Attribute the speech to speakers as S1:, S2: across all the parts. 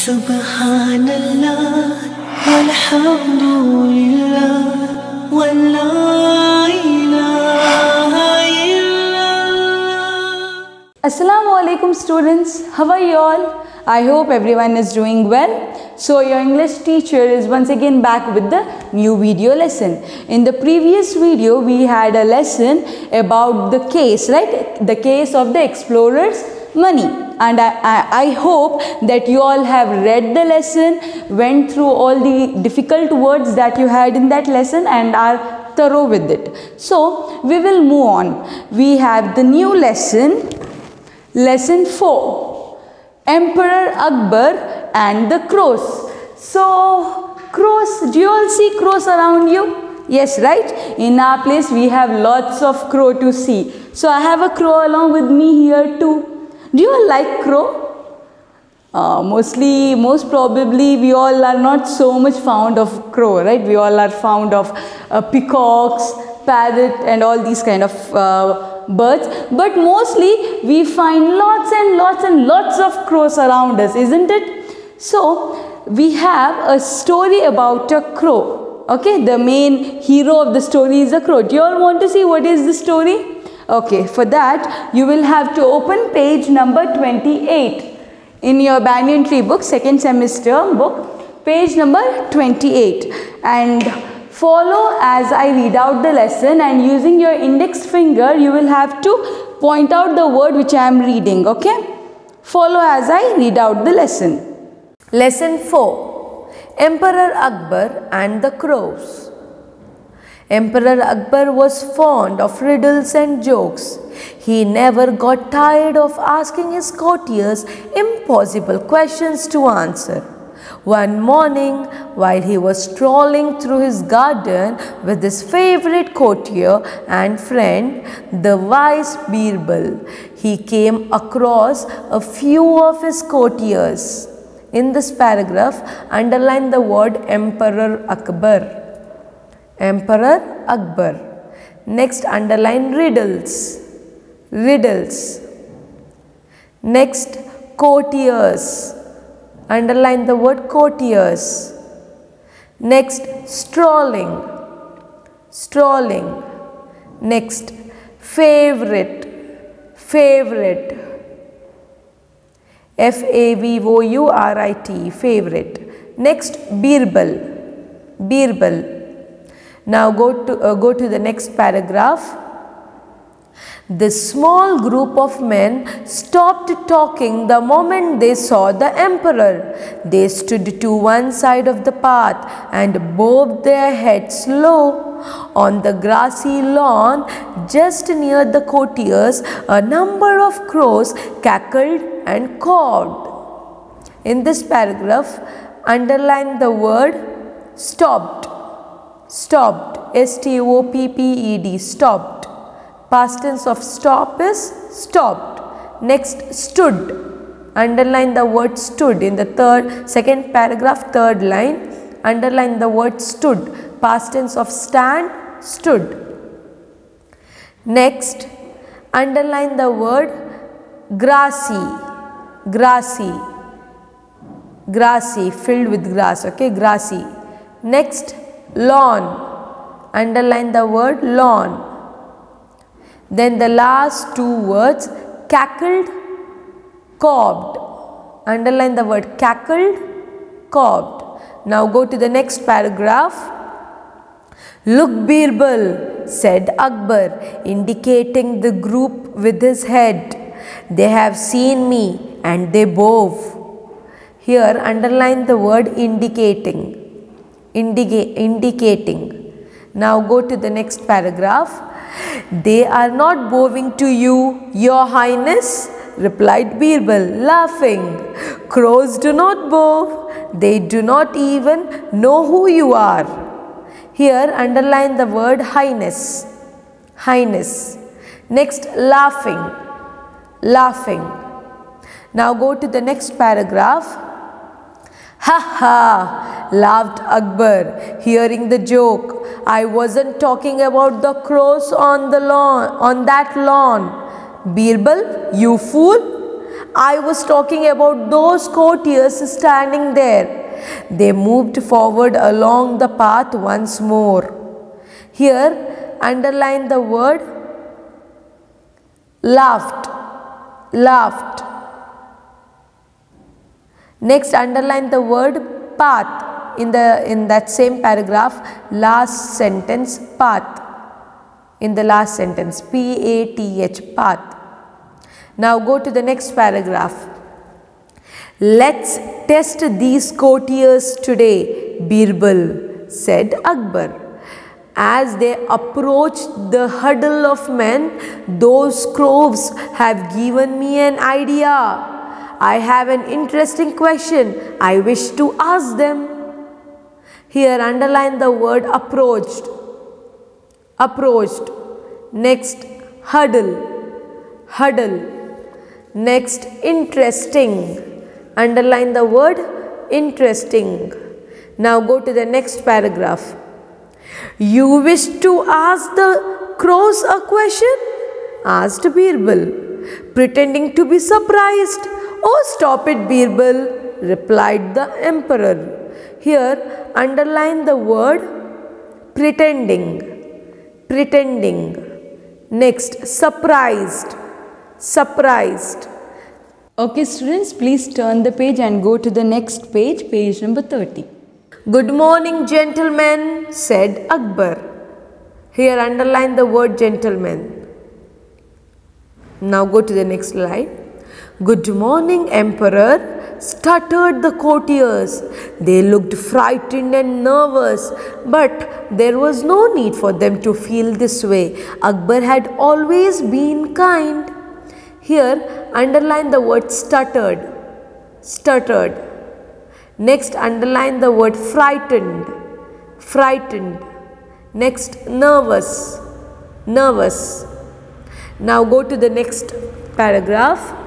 S1: Subhanallah, walhamdulillah, wa la ilaha illallah.
S2: Assalamu alaikum students, how are you all? I hope everyone is doing well. So your English teacher is once again back with the new video lesson. In the previous video we had a lesson about the case, right? The case of the explorer's money. And I hope that you all have read the lesson, went through all the difficult words that you had in that lesson and are thorough with it. So we will move on. We have the new lesson, lesson 4, Emperor Akbar and the crows. So crows, do you all see crows around you? Yes, right? In our place we have lots of crow to see. So I have a crow along with me here too. Do you all like crow? Most probably we all are not so much fond of crow, right? We all are fond of peacocks, parrot and all these kind of birds. But mostly we find lots and lots of crows around us, isn't it? So we have a story about a crow. Okay, the main hero of the story is a crow. Do you all want to see what is the story? Okay, for that you will have to open page number 28 in your banyan tree book, second semester book, page number 28, and follow as I read out the lesson, and using your index finger you will have to point out the word which I am reading. Okay, follow as I read out the lesson.
S3: Lesson 4, Emperor Akbar and the Crows. Emperor Akbar was fond of riddles and jokes. He never got tired of asking his courtiers impossible questions to answer. One morning, while he was strolling through his garden with his favorite courtier and friend, the wise Birbal, he came across a few of his courtiers. In this paragraph, underline the word Emperor Akbar. Emperor Akbar. Next, underline riddles. Riddles. Next, courtiers. Underline the word courtiers. Next, strolling. Strolling. Next, favorite. Favorite. F-A-V-O-U-R-I-T. Favorite. Next, Birbal. Birbal. Now go to the next paragraph. This small group of men stopped talking the moment they saw the emperor. They stood to one side of the path and bobbed their heads low. On the grassy lawn just near the courtiers, a number of crows cackled and cawed. In this paragraph, underline the word stopped. Stopped. S-T-O-P-P-E-D. Stopped. Past tense of stop is stopped. Next, stood. Underline the word stood in the second paragraph, third line. Underline the word stood. Past tense of stand, stood. Next, underline the word grassy. Grassy. Grassy, filled with grass. Okay, grassy. Next, lawn. Underline the word lawn. Then the last two words, cackled, cawed. Underline the word cackled, cawed. Now go to the next paragraph. Look, Birbal, said Akbar, indicating the group with his head. They have seen me and they bow. Here underline the word indicating. Indicating. Now go to the next paragraph. They are not bowing to you, your highness, replied Birbal, laughing. Crows do not bow. They do not even know who you are. Here underline the word highness. Highness. Next, laughing. Laughing. Now go to the next paragraph. Ha ha, laughed Akbar, hearing the joke. I wasn't talking about the crows on the lawn, on that lawn. Birbal, you fool. I was talking about those courtiers standing there. They moved forward along the path once more. Here, underline the word laughed. Laughed. Next, underline the word path in that same paragraph. Last sentence, path. In the last sentence, P-A-T-H, path. Now go to the next paragraph. Let's test these courtiers today, Birbal, said Akbar. As they approached the huddle of men, those crows have given me an idea. I have an interesting question I wish to ask them. Here underline the word approached. Approached. Next, huddle. Huddle. Next, interesting. Underline the word interesting. Now go to the next paragraph. You wish to ask the crows a question? Asked Birbal, pretending to be surprised. Oh, stop it, Birbal, replied the emperor. Here, underline the word pretending. Pretending. Next, surprised. Surprised.
S2: Okay students, please turn the page and go to the next page, page number 30.
S3: Good morning, gentlemen, said Akbar. Here underline the word gentleman. Now go to the next line. Good morning, Emperor, stuttered the courtiers. They looked frightened and nervous, but there was no need for them to feel this way. Akbar had always been kind. Here, underline the word stuttered. Stuttered. Next, underline the word frightened. Frightened. Next, nervous. Nervous. Now go to the next paragraph.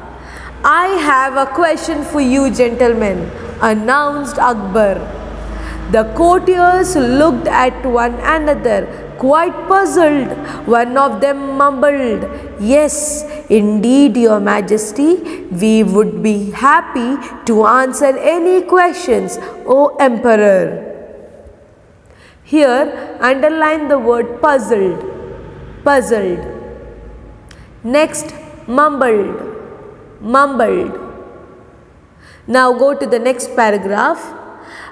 S3: I have a question for you, gentlemen, announced Akbar. The courtiers looked at one another, quite puzzled. One of them mumbled, Yes, indeed, Your Majesty, we would be happy to answer any questions, O Emperor. Here, underline the word puzzled. Puzzled. Next, mumbled. Mumbled. Now go to the next paragraph.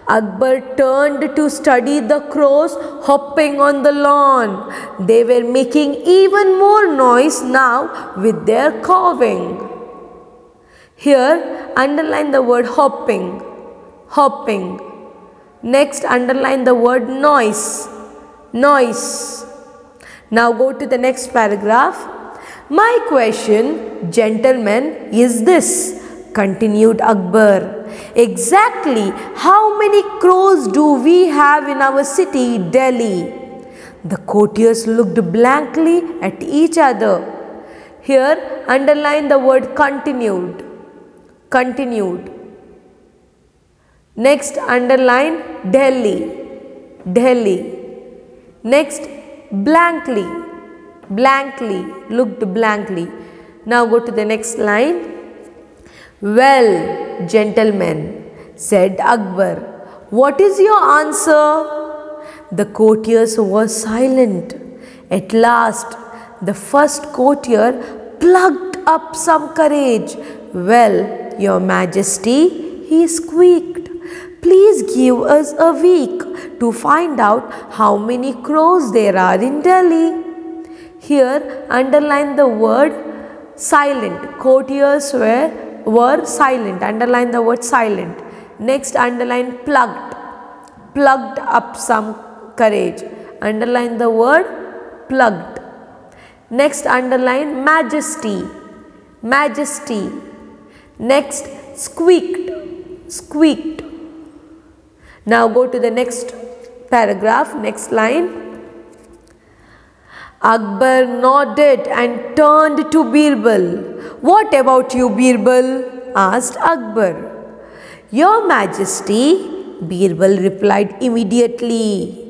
S3: Akbar turned to study the crows hopping on the lawn. They were making even more noise now with their cawing. Here, underline the word hopping. Hopping. Next, underline the word noise. Noise. Now go to the next paragraph. My question, gentlemen, is this, continued Akbar. Exactly how many crows do we have in our city, Delhi? The courtiers looked blankly at each other. Here, underline the word continued. Continued. Next, underline Delhi. Delhi. Next, blankly. Blankly. Looked blankly. Now go to the next line. Well, gentlemen, said Akbar, what is your answer? The courtiers were silent. At last, the first courtier plucked up some courage. Well, Your Majesty, he squeaked, please give us a week to find out how many crows there are in Delhi. Here, underline the word silent. Courtiers were silent. Underline the word silent. Next, underline plucked. Plucked up some courage. Underline the word plucked. Next, underline majesty. Majesty. Next, squeaked. Squeaked. Now go to the next paragraph, next line. Akbar nodded and turned to Birbal. What about you, Birbal? Asked Akbar. Your Majesty, Birbal replied immediately.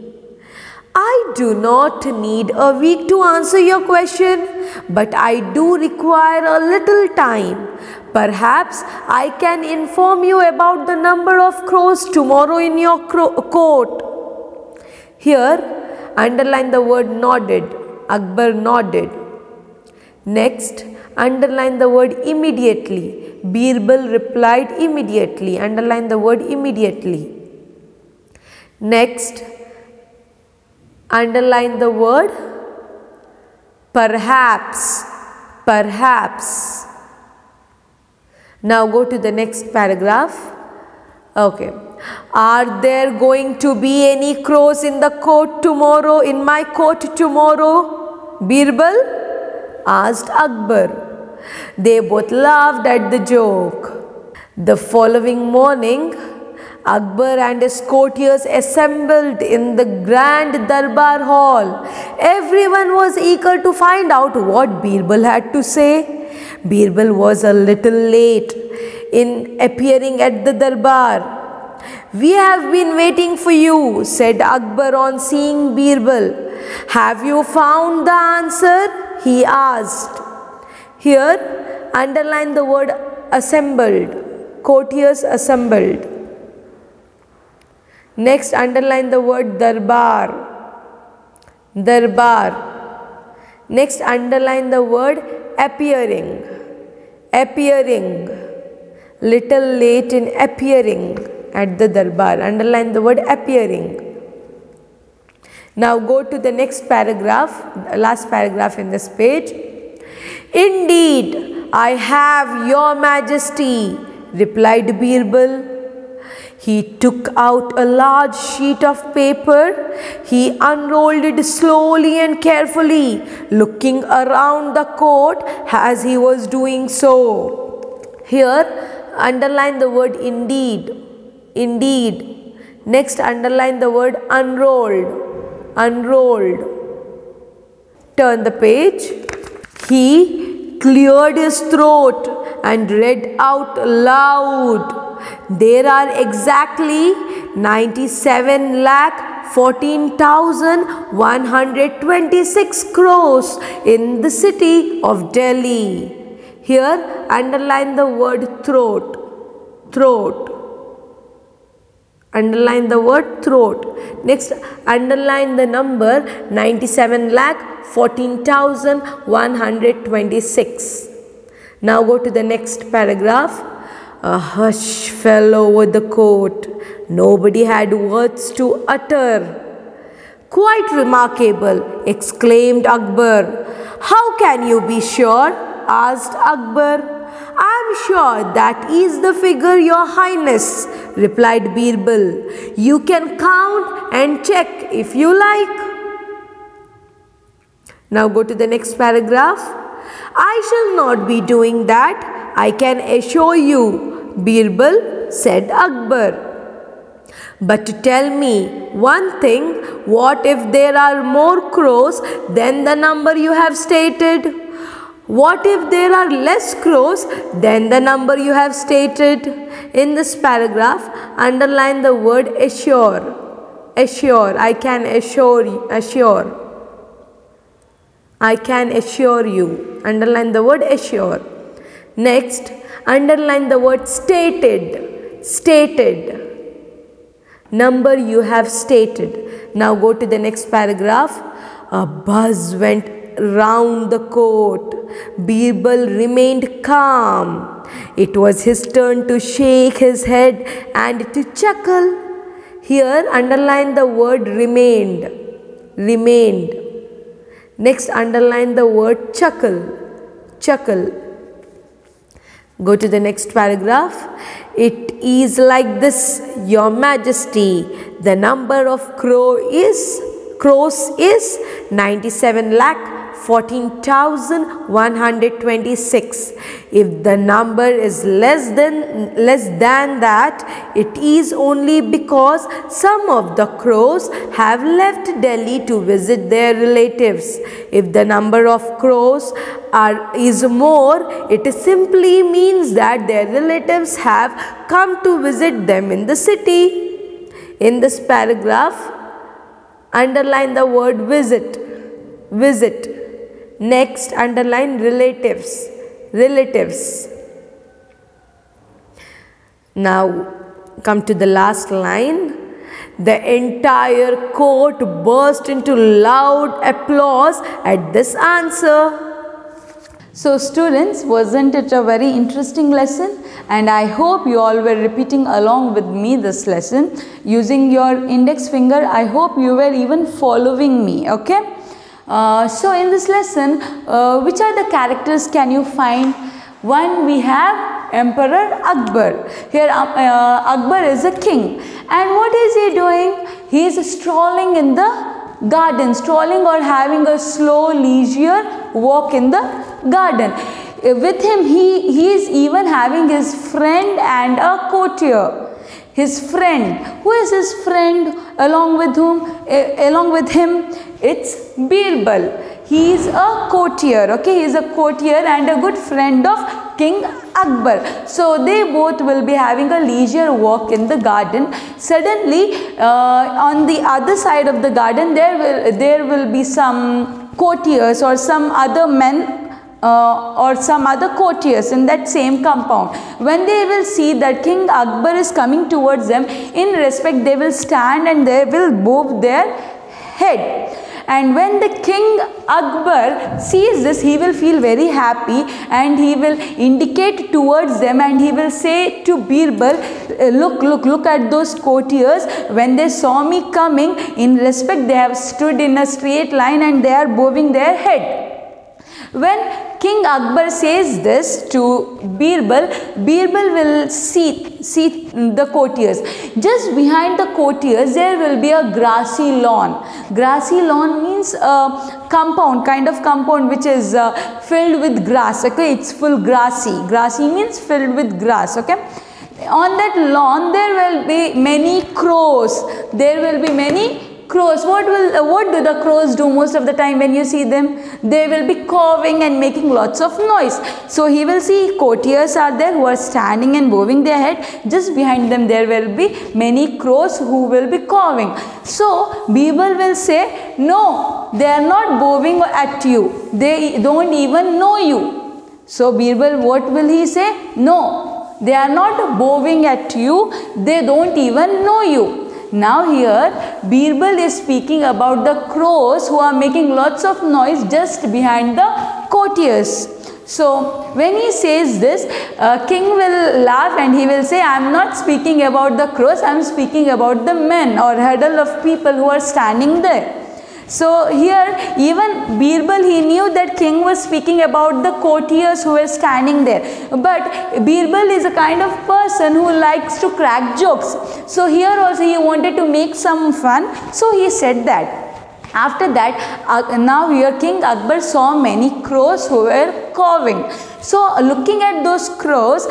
S3: I I do not need a week to answer your question, but I do require a little time. Perhaps I can inform you about the number of crows tomorrow in your court. Here, underline the word nodded. Akbar nodded. Next, underline the word immediately. Birbal replied immediately. Underline the word immediately. Next, underline the word perhaps. Perhaps. Now go to the next paragraph. Okay. Are there going to be any crows in the court tomorrow, in my court tomorrow? Birbal asked Akbar. They both laughed at the joke. The following morning, Akbar and his courtiers assembled in the grand Darbar hall. Everyone was eager to find out what Birbal had to say. Birbal was a little late in appearing at the Darbar. We have been waiting for you, said Akbar on seeing Birbal. Have you found the answer? He asked. Here, underline the word assembled. Courtiers assembled. Next, underline the word Darbar. Darbar. Next, underline the word appearing. Appearing. Little late in appearing at the Darbar. Underline the word appearing. Now go to the next paragraph, last paragraph in this page. Indeed, I have, your majesty, replied Birbal. He took out a large sheet of paper. He unrolled it slowly and carefully, looking around the court as he was doing so. Here, underline the word indeed. Indeed. Next, underline the word unrolled. Unrolled. Turn the page. He cleared his throat and read out loud. There are exactly 97,14,126 crows in the city of Delhi. Here, underline the word throat. Throat. Underline the word throat. Next, underline the number 97,14,126. Now go to the next paragraph. A hush fell over the court. Nobody had words to utter. Quite remarkable, exclaimed Akbar. How can you be sure? Asked Akbar. I am sure that is the figure, your highness, replied Birbal. You can count and check if you like. Now go to the next paragraph. I shall not be doing that, I can assure you, Birbal said Akbar. But tell me one thing, what if there are more crows than the number you have stated? What if there are less crows than the number you have stated? In this paragraph, underline the word assure. Assure. I can assure you. Assure. I can assure you. Underline the word assure. Next, underline the word stated. Stated. Number you have stated. Now go to the next paragraph. A buzz went round the court. Birbal remained calm. It was his turn to shake his head and to chuckle. Here, underline the word remained. Remained. Next, underline the word chuckle. Chuckle. Go to the next paragraph. It is like this, your majesty. The number of crows is 97,14,126. If the number is less than that, it is only because some of the crows have left Delhi to visit their relatives. If the number of crows is more, it simply means that their relatives have come to visit them in the city. In this paragraph, underline the word visit, visit. Next, underline relatives, relatives. Now come to the last line. The entire court burst into loud applause at this answer.
S2: So students, wasn't it a very interesting lesson? And I hope you all were repeating along with me this lesson using your index finger. I hope you were even following me, okay? So in this lesson, which are the characters can you find? One, we have Emperor Akbar. Here Akbar is a king. And what is he doing? He is strolling in the garden, strolling or having a slow leisure walk in the garden. With him, he is even having his friend and a courtier. His friend. Who is his friend along with whom? Along with him, it's Birbal. He is a courtier, okay? He is a courtier and a good friend of King Akbar. So they both will be having a leisure walk in the garden. Suddenly, on the other side of the garden, there will be some courtiers or some other men or some other courtiers in that same compound. When they will see that King Akbar is coming towards them, in respect they will stand and they will move their head. And when the King Akbar sees this, he will feel very happy and he will indicate towards them and he will say to Birbal, look at those courtiers. When they saw me coming, in respect they have stood in a straight line and they are bowing their head. When King Akbar says this to Birbal, Birbal will see the courtiers. Just behind the courtiers, there will be a grassy lawn. Grassy lawn means a compound, kind of compound which is filled with grass. Okay, it's full grassy. Grassy means filled with grass. Okay. On that lawn, there will be many crows. There will be many crows. What do the crows do most of the time when you see them? They will be cawing and making lots of noise. So he will see courtiers are there who are standing and bowing their head. Just behind them there will be many crows who will be cawing. So Birbal will say, no, they are not bowing at you. They don't even know you. So Birbal, what will he say? No, they are not bowing at you. They don't even know you. Now here Birbal is speaking about the crows who are making lots of noise just behind the courtiers. So when he says this, king will laugh and he will say, I am not speaking about the crows, I am speaking about the men or huddle of people who are standing there. So here even Birbal, he knew that king was speaking about the courtiers who were standing there. But Birbal is a kind of person who likes to crack jokes. So here also he wanted to make some fun. So he said that. After that, now here King Akbar saw many crows who were cawing. So looking at those crows,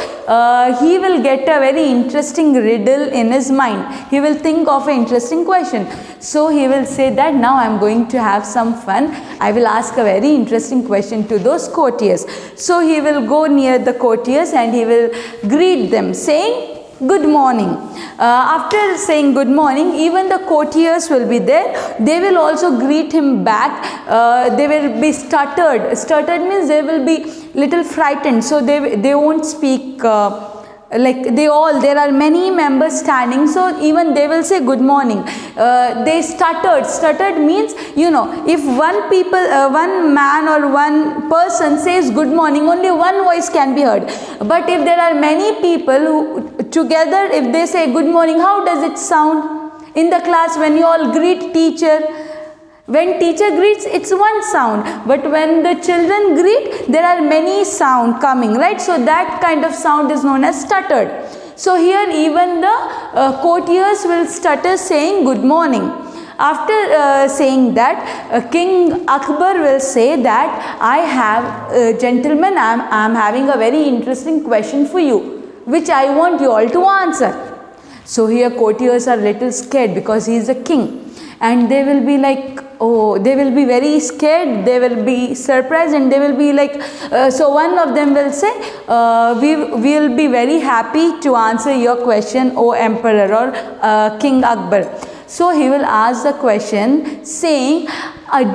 S2: he will get a very interesting riddle in his mind. He will think of an interesting question. So he will say that now I am going to have some fun. I will ask a very interesting question to those courtiers. So he will go near the courtiers and he will greet them saying, good morning. After saying good morning, even the courtiers will be there. They will also greet him back. They will be stuttered. Stuttered means they will be little frightened. So they won't speak there are many members standing, so even they will say good morning. They stuttered. Stuttered means, you know, if one man or one person says good morning, only one voice can be heard. But if there are many people who together, if they say good morning, how does it sound? In the class, when you all greet teacher, when teacher greets, it's one sound, but when the children greet, there are many sound coming, right? So that kind of sound is known as stuttered. So here even the courtiers will stutter saying good morning. After saying that, King Akbar will say that I have, gentlemen, I am having a very interesting question for you, which I want you all to answer. So here courtiers are little scared because he is a king. And they will be like, oh, they will be very scared, they will be surprised, and they will be like, so one of them will say, we will be very happy to answer your question, O Emperor or King Akbar. So he will ask the question saying,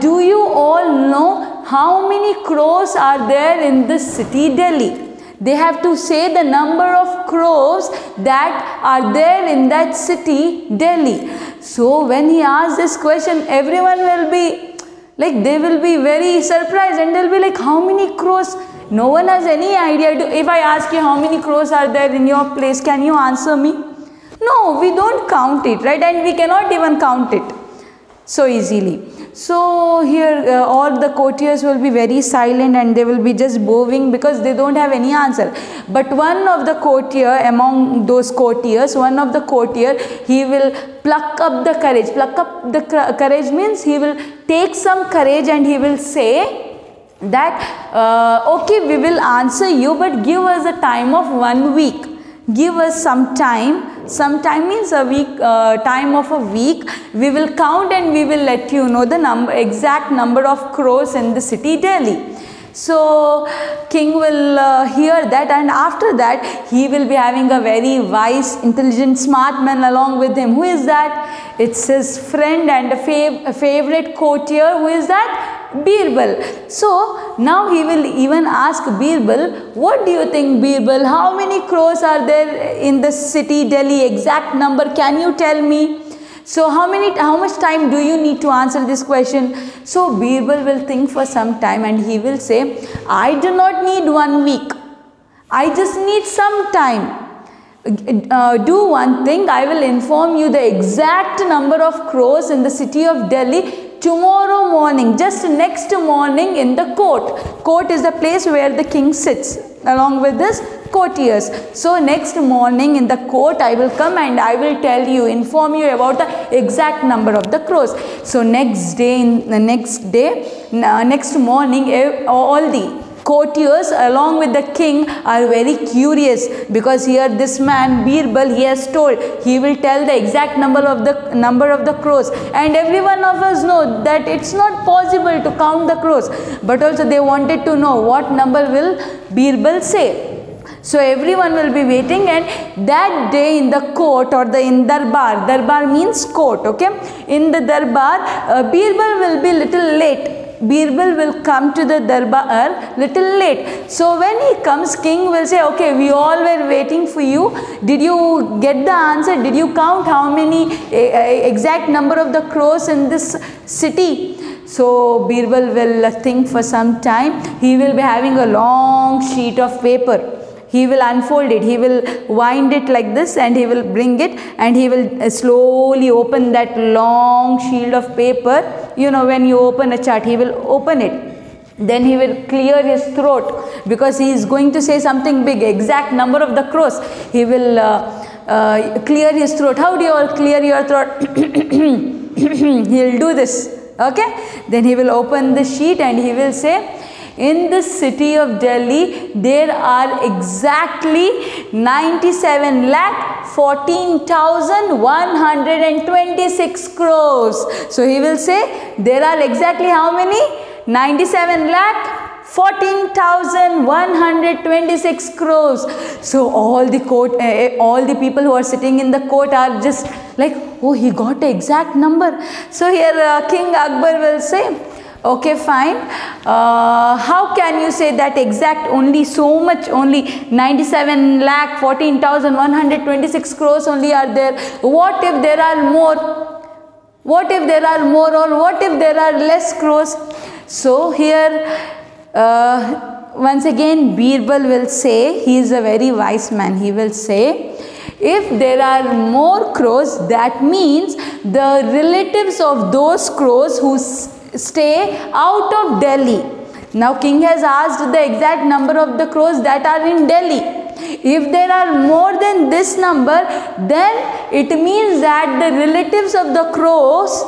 S2: do you all know how many crows are there in the city Delhi? They have to say the number of crows that are there in that city Delhi. So when he asks this question, everyone will be like, they will be very surprised and they'll be like, how many crows? No one has any idea. If I ask you how many crows are there in your place, can you answer me? No, we don't count it, right? And we cannot even count it so easily. So here all the courtiers will be very silent and they will be just bowing because they don't have any answer. But one of the courtier, among those courtiers, he will pluck up the courage. Pluck up the courage means he will take some courage and he will say that okay, we will answer you, but give us a time of 1 week. Give us some time. Some time means a week, time of a week. We will count and we will let you know the exact number of crows in the city Delhi. So king will hear that, and after that he will be having a very wise, intelligent, smart man along with him. Who is that? It's his friend and a favorite courtier. Who is that? Birbal. So now he will even ask Birbal, what do you think, Birbal? How many crows are there in the city Delhi? Exact number, can you tell me? So how much time do you need to answer this question? So Birbal will think for some time and he will say, I do not need 1 week. I just need some time. Do one thing, I will inform you the exact number of crows in the city of Delhi tomorrow morning, just next morning in the court. Court is the place where the king sits along with his courtiers. So next morning in the court I will come and I will tell you, inform you about the exact number of the crows. So next morning, all the courtiers along with the king are very curious, because here this man Birbal, he has told he will tell the exact number of the crows, and every one of us know that it's not possible to count the crows, but also they wanted to know what number will Birbal say. So everyone will be waiting, and that day in the court or in darbar means court, okay, in the darbar Birbal will be little late. Birbal will come to the darbar little late. So when he comes, king will say, okay, we all were waiting for you. Did you get the answer? Did you count how many exact number of the crows in this city? So Birbal will think for some time. He will be having a long sheet of paper. He will unfold it, he will wind it like this, and he will bring it, and he will slowly open that long sheet of paper. You know, when you open a chart, he will open it. Then he will clear his throat, because he is going to say something big, exact number of the crows. He will clear his throat. How do you all clear your throat? He will do this, okay. Then he will open the sheet and he will say, in the city of Delhi, there are exactly 97,14,126 crores. So he will say, there are exactly how many? 97,14,126 crores. So all the people who are sitting in the court are just like, oh, he got the exact number. So here King Akbar will say, okay, fine. How can you say that exact only so much, only 97,14,126 crores only are there? What if there are more? What if there are more, or what if there are less crows? So here once again Birbal will say, he is a very wise man, he will say, if there are more crows, that means the relatives of those crows who stay out of Delhi. Now king has asked the exact number of the crows that are in Delhi. If there are more than this number, then it means that the relatives of the crows,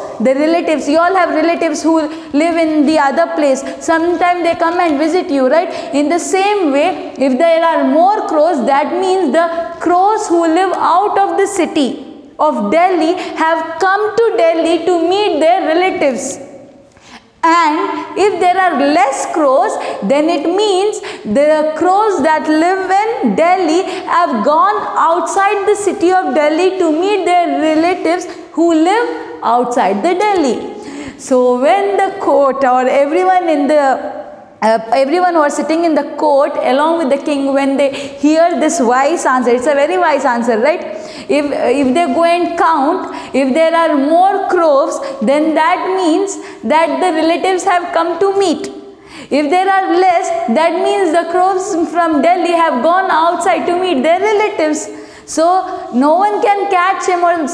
S2: you all have relatives who live in the other place. Sometimes they come and visit you, right? In the same way, if there are more crows, that means the crows who live out of the city of Delhi have come to Delhi to meet their relatives. And if there are less crows, then it means the crows that live in Delhi have gone outside the city of Delhi to meet their relatives who live outside the Delhi. So when the court or everyone in the everyone who are sitting in the court along with the king, when they hear this wise answer, it's a very wise answer, right? If they go and count, if there are more crows, then that means that the relatives have come to meet. If there are less, that means the crows from Delhi have gone outside to meet their relatives. So no one can catch him, or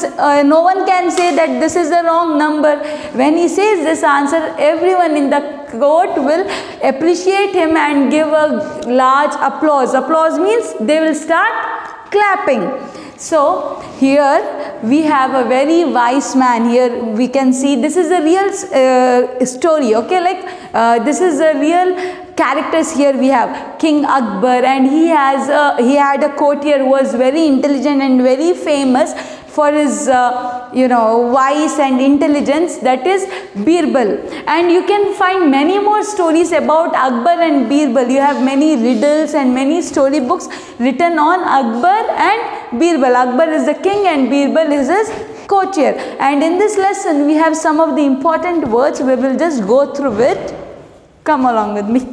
S2: no one can say that this is the wrong number. When he says this answer, everyone in the court will appreciate him and give a large applause. Applause means they will start clapping. So here we have a very wise man. Here we can see this is a real story, okay, like this is a real characters. Here we have King Akbar, and he had a courtier who was very intelligent and very famous for his wise and intelligence, that is Birbal. And you can find many more stories about Akbar and Birbal. You have many riddles and many storybooks written on Akbar and Birbal. Akbar is the king and Birbal is his courtier. And in this lesson we have some of the important words. We will just go through it. Come along with me.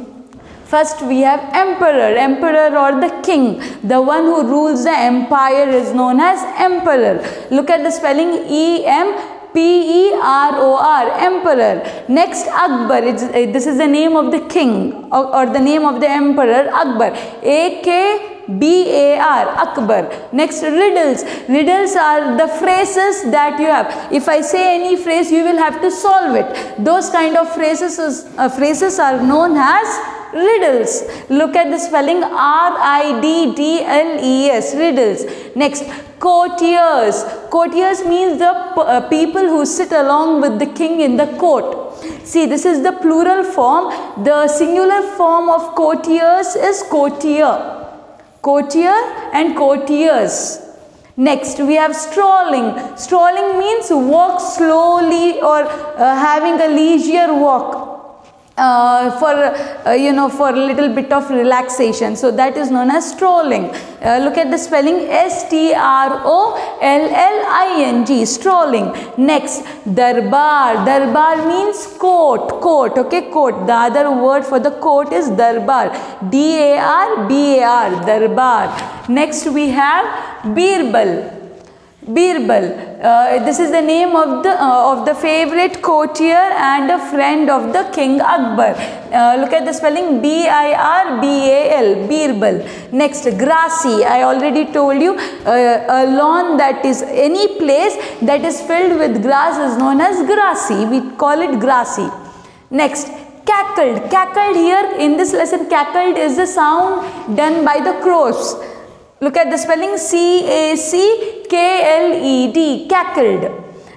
S2: First we have emperor. Emperor or the king. The one who rules the empire is known as emperor. Look at the spelling, E-M-P-E-R-O-R, emperor. Next Akbar. This is the name of the king or the name of the emperor, Akbar. A-K-B-A-R, Akbar. Next riddles. Riddles are the phrases that you have. If I say any phrase, you will have to solve it. Those kind of phrases are known as riddles. Look at the spelling, R-I-D-D-L-E-S, riddles. Next, courtiers. Courtiers means the people who sit along with the king in the court. See, this is the plural form. The singular form of courtiers is courtier. Courtier and courtiers. Next, we have strolling. Strolling means walk slowly or having a leisure walk. For a little bit of relaxation. So that is known as strolling. Look at the spelling, S-T-R-O-L-L-I-N-G, strolling. Next, darbar. Darbar means court. Court, okay, court. The other word for the court is darbar. D-A-R-B-A-R, darbar. Next we have Birbal. Birbal. This is the name of the favorite courtier and a friend of the King Akbar. Look at the spelling, B-I-R-B-A-L, Birbal. Next, grassy. I already told you, a lawn that is any place that is filled with grass is known as grassy. We call it grassy. Next, cackled. Cackled here in this lesson, cackled is the sound done by the crows. Look at the spelling, C-A-C-K-L-E-D, cackled.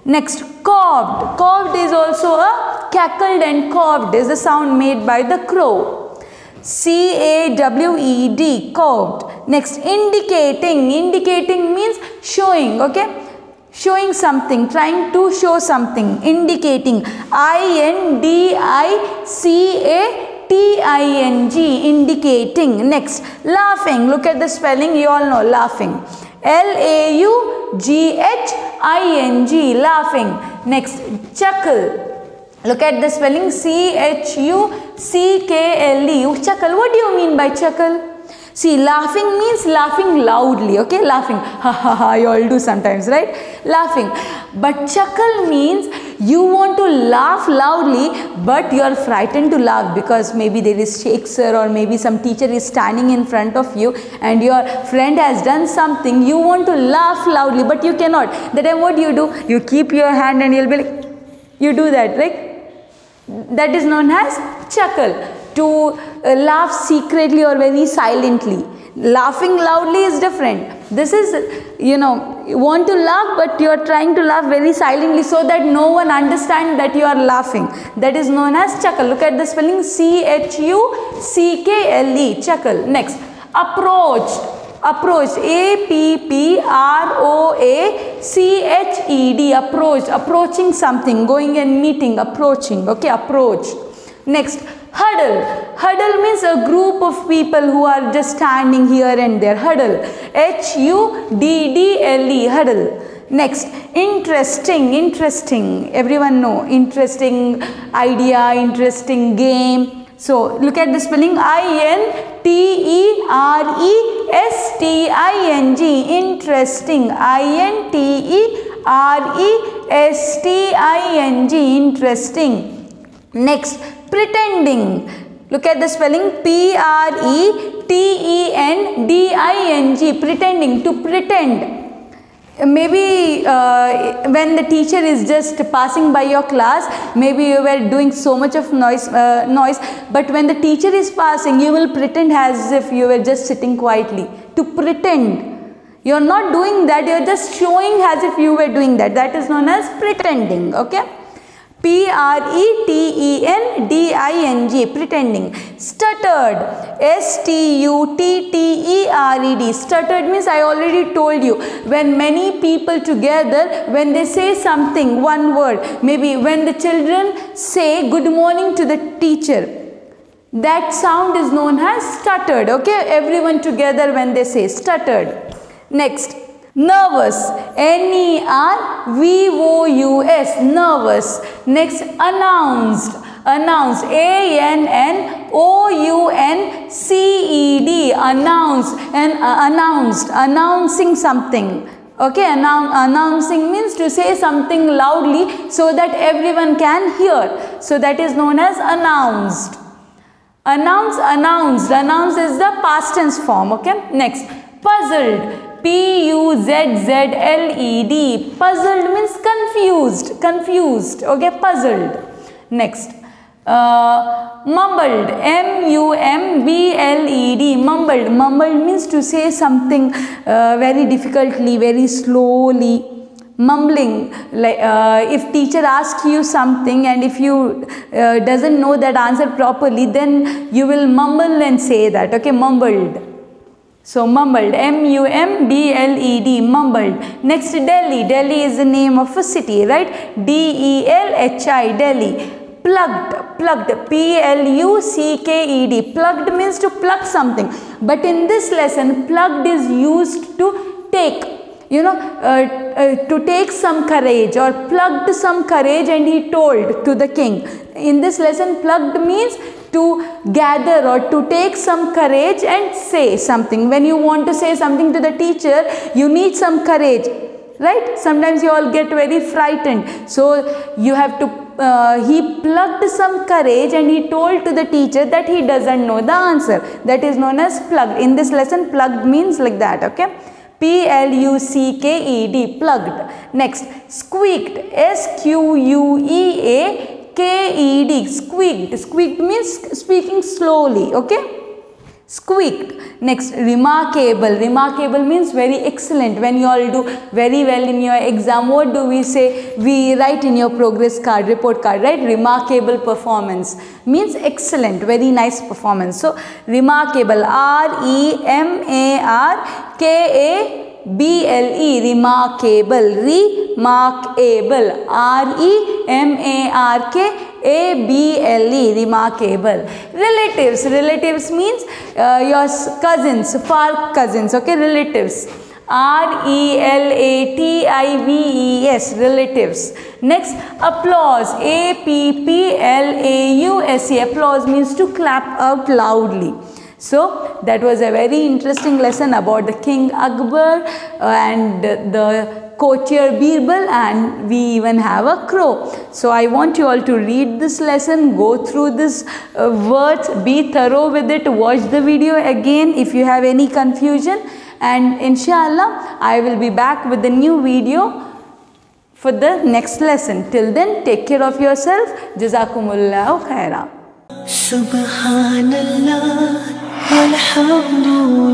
S2: Next, cawed. Cawed is also a cackled, and cawed is the sound made by the crow. C-A-W-E-D, cawed. Next, indicating. Indicating means showing, okay? Showing something, trying to show something, indicating. I-N-D-I-C-A-T-I-N-G, indicating. Next, laughing. Look at the spelling, you all know, laughing. L-A-U-G-H-I-N-G, laughing. Next, chuckle. Look at the spelling, C-H-U-C-K-L-E, chuckle. What do you mean by chuckle? See, laughing means laughing loudly, okay? Laughing, ha ha ha, you all do sometimes, right? Laughing. But chuckle means you want to laugh loudly, but you are frightened to laugh because maybe there is Shakespeare or maybe some teacher is standing in front of you and your friend has done something. You want to laugh loudly, but you cannot. That time what do? You keep your hand and you'll be like, you do that, right? That is known as chuckle. To laugh secretly or very silently. Laughing loudly is different. This is, you want to laugh, but you are trying to laugh very silently so that no one understands that you are laughing. That is known as chuckle. Look at the spelling, C-H-U-C-K-L-E, chuckle. Next, approached. Approached, A-P-P-R-O-A-C-H-E-D, approached, approaching something, going and meeting, approaching, okay, approached. Next, huddle. Huddle means a group of people who are just standing here and there. Huddle. H-U-D-D-L-E. Huddle. Next, interesting, interesting. Everyone know interesting idea, interesting game. So look at the spelling, I-N-T-E-R-E-S-T-I-N-G, interesting, I-N-T-E-R-E-S-T-I-N-G, interesting. Next, pretending. Look at the spelling, P-R-E-T-E-N-D-I-N-G, pretending, to pretend. Maybe when the teacher is just passing by your class, maybe you were doing so much of noise, but when the teacher is passing, you will pretend as if you were just sitting quietly. To pretend. You are not doing that, you are just showing as if you were doing that. That is known as pretending. Okay. P-R-E-T-E-N-D-I-N-G, pretending. Stuttered, S-T-U-T-T-E-R-E-D, stuttered means, I already told you, when many people together, when they say something, one word, maybe when the children say good morning to the teacher, that sound is known as stuttered. Okay, everyone together when they say stuttered. Next, nervous, N-E-R-V-O-U-S, nervous. Next, announced, announced, A-N-N-O-U-N-C-E-D, announced, and announced, announcing something. Okay, announcing means to say something loudly so that everyone can hear. So that is known as announced. Announce, announced, announced is the past tense form. Okay, next, puzzled, P-U-Z-Z-L-E-D, puzzled means confused, confused. Okay, puzzled. Next, mumbled, M-U-M-B-L-E-D, mumbled. Mumbled means to say something very difficultly, very slowly. Mumbling, like if teacher asks you something and if you doesn't know that answer properly, then you will mumble and say that. Okay, mumbled. So mumbled, M-U-M-B-L-E-D, mumbled. Next, Delhi. Delhi is the name of a city, right? D-E-L-H-I, Delhi. Plugged, plugged, P-L-U-C-K-E-D. Plugged means to plug something. But in this lesson, plugged is used to take, you know, to take some courage, or plugged some courage and he told to the king. In this lesson, plugged means to gather or to take some courage and say something. When you want to say something to the teacher, you need some courage, right? Sometimes you all get very frightened. So you have to, he plugged some courage and he told to the teacher that he doesn't know the answer. That is known as plugged. In this lesson, plugged means like that. Okay. P-L-U-C-K-E-D, plugged. Next, squeaked, S-Q-U-E-A-K-E-D, squeaked. Squeaked means speaking slowly. Okay, squeaked. Next, remarkable. Remarkable means very excellent. When you all do very well in your exam, what do we say? We write in your progress card, report card, right? Remarkable performance means excellent, very nice performance. So remarkable, R-E-M-A-R-K-A-B-L-E, remarkable, remarkable, R-E-M-A-R-K-A-B-L-E, remarkable. Relatives. Relatives means your cousins, far cousins. Okay, relatives. R-E-L-A-T-I-V-E-S, relatives. Next, applause, A-P-P-L-A-U-S-E, applause means to clap out loudly. So that was a very interesting lesson about the King Akbar and the courtier Birbal, and we even have a crow. So I want you all to read this lesson, go through this words, be thorough with it, watch the video again if you have any confusion, and inshallah I will be back with the new video for the next lesson. Till then, take care of yourself. Jazakumullahu khaira.
S1: Subhanallah walhamdulillah.